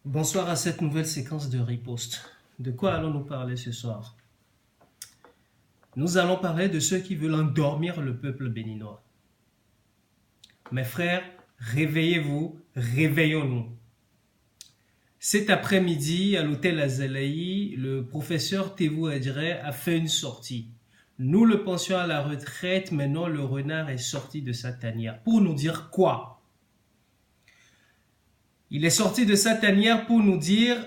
Bonsoir à cette nouvelle séquence de riposte. De quoi allons-nous parler ce soir? Nous allons parler de ceux qui veulent endormir le peuple béninois. Mes frères, réveillez-vous, réveillons-nous. Cet après-midi, à l'hôtel Azalaï, le professeur Tevou Adjire a fait une sortie. Nous le pensions à la retraite, maintenant le renard est sorti de sa tanière. Pour nous dire quoi? Il est sorti de sa tanière pour nous dire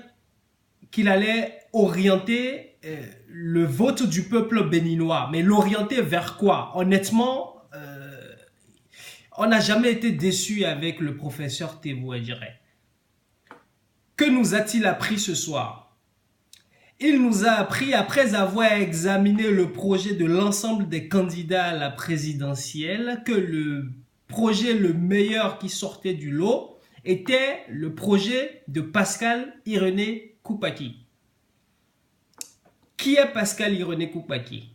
qu'il allait orienter le vote du peuple béninois. Mais l'orienter vers quoi? Honnêtement, on n'a jamais été déçu avec le professeur Tevou Adjire. Que nous a-t-il appris ce soir? Il nous a appris, après avoir examiné le projet de l'ensemble des candidats à la présidentielle, que le projet le meilleur qui sortait du lot était le projet de Pascal Irené Koupaki. Qui est Pascal Irené Koupaki?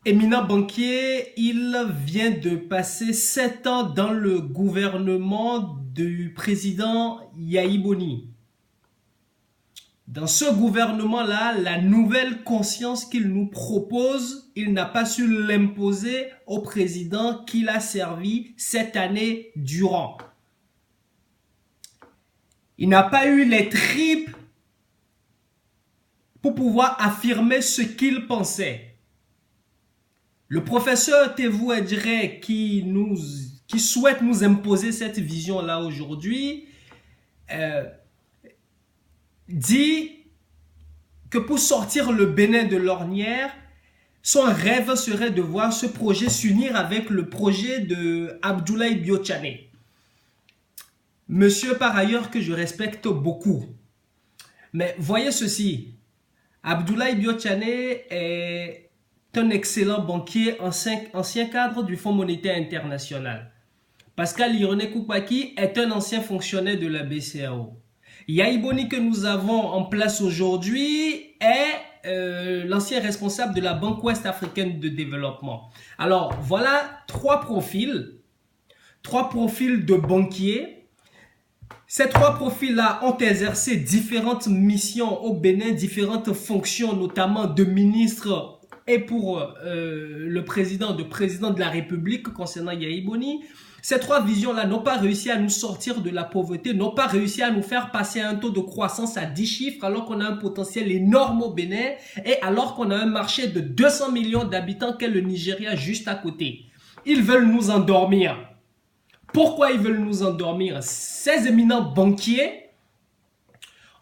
Éminent banquier, il vient de passer 7 ans dans le gouvernement du président Yahi Boni. Dans ce gouvernement-là, la nouvelle conscience qu'il nous propose, il n'a pas su l'imposer au président qu'il a servi cette année durant. Il n'a pas eu les tripes pour pouvoir affirmer ce qu'il pensait. Le professeur Tevou Adjire qui souhaite nous imposer cette vision-là aujourd'hui, dit que pour sortir le Bénin de l'ornière, son rêve serait de voir ce projet s'unir avec le projet de Abdoulaye Biotchane. Monsieur par ailleurs que je respecte beaucoup. Mais voyez ceci, Abdoulaye Biotchane est un excellent banquier, ancien cadre du Fonds monétaire international. Pascal Irené Koupaki est un ancien fonctionnaire de la BCEAO. Yahi Boni que nous avons en place aujourd'hui est l'ancien responsable de la Banque Ouest Africaine de Développement. Alors voilà trois profils de banquiers. Ces trois profils-là ont exercé différentes missions au Bénin, différentes fonctions, notamment de ministre et pour le président de la République concernant Yahi Boni. Ces trois visions-là n'ont pas réussi à nous sortir de la pauvreté, n'ont pas réussi à nous faire passer un taux de croissance à 10 chiffres alors qu'on a un potentiel énorme au Bénin et alors qu'on a un marché de 200 millions d'habitants qu'est le Nigeria juste à côté. Ils veulent nous endormir. Pourquoi ils veulent nous endormir? Ces éminents banquiers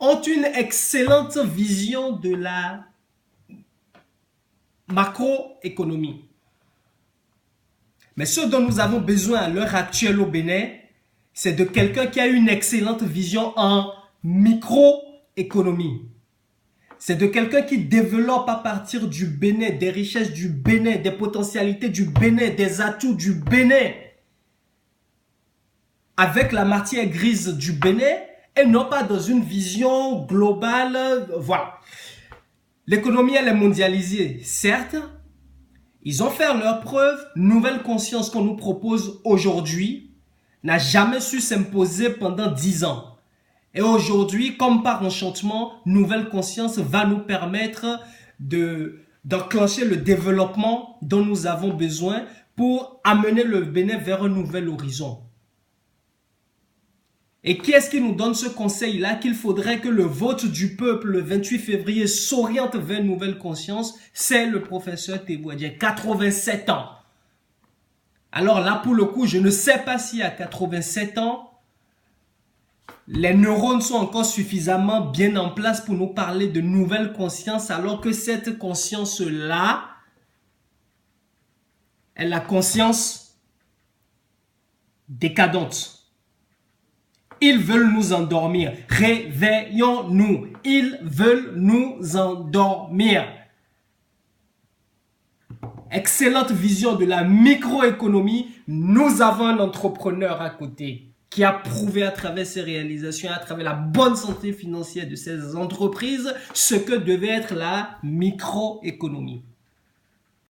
ont une excellente vision de la macroéconomie. Mais ce dont nous avons besoin à l'heure actuelle au Bénin, c'est de quelqu'un qui a une excellente vision en microéconomie. C'est de quelqu'un qui développe à partir du Bénin, des richesses du Bénin, des potentialités du Bénin, des atouts du Bénin, avec la matière grise du Bénin et non pas dans une vision globale. Voilà. L'économie, elle est mondialisée, certes. Ils ont fait leur preuve. Nouvelle conscience qu'on nous propose aujourd'hui n'a jamais su s'imposer pendant 10 ans. Et aujourd'hui, comme par enchantement, nouvelle conscience va nous permettre d'enclencher le développement dont nous avons besoin pour amener le Bénin vers un nouvel horizon. Et qui est-ce qui nous donne ce conseil-là qu'il faudrait que le vote du peuple le 28 février s'oriente vers une nouvelle conscience? C'est le professeur Tevou Adjire, 87 ans. Alors là, pour le coup, je ne sais pas si à 87 ans, les neurones sont encore suffisamment bien en place pour nous parler de nouvelle conscience, alors que cette conscience-là est la conscience décadente. Ils veulent nous endormir. Réveillons-nous. Ils veulent nous endormir. Excellente vision de la microéconomie. Nous avons un entrepreneur à côté qui a prouvé à travers ses réalisations, à travers la bonne santé financière de ses entreprises, ce que devait être la microéconomie.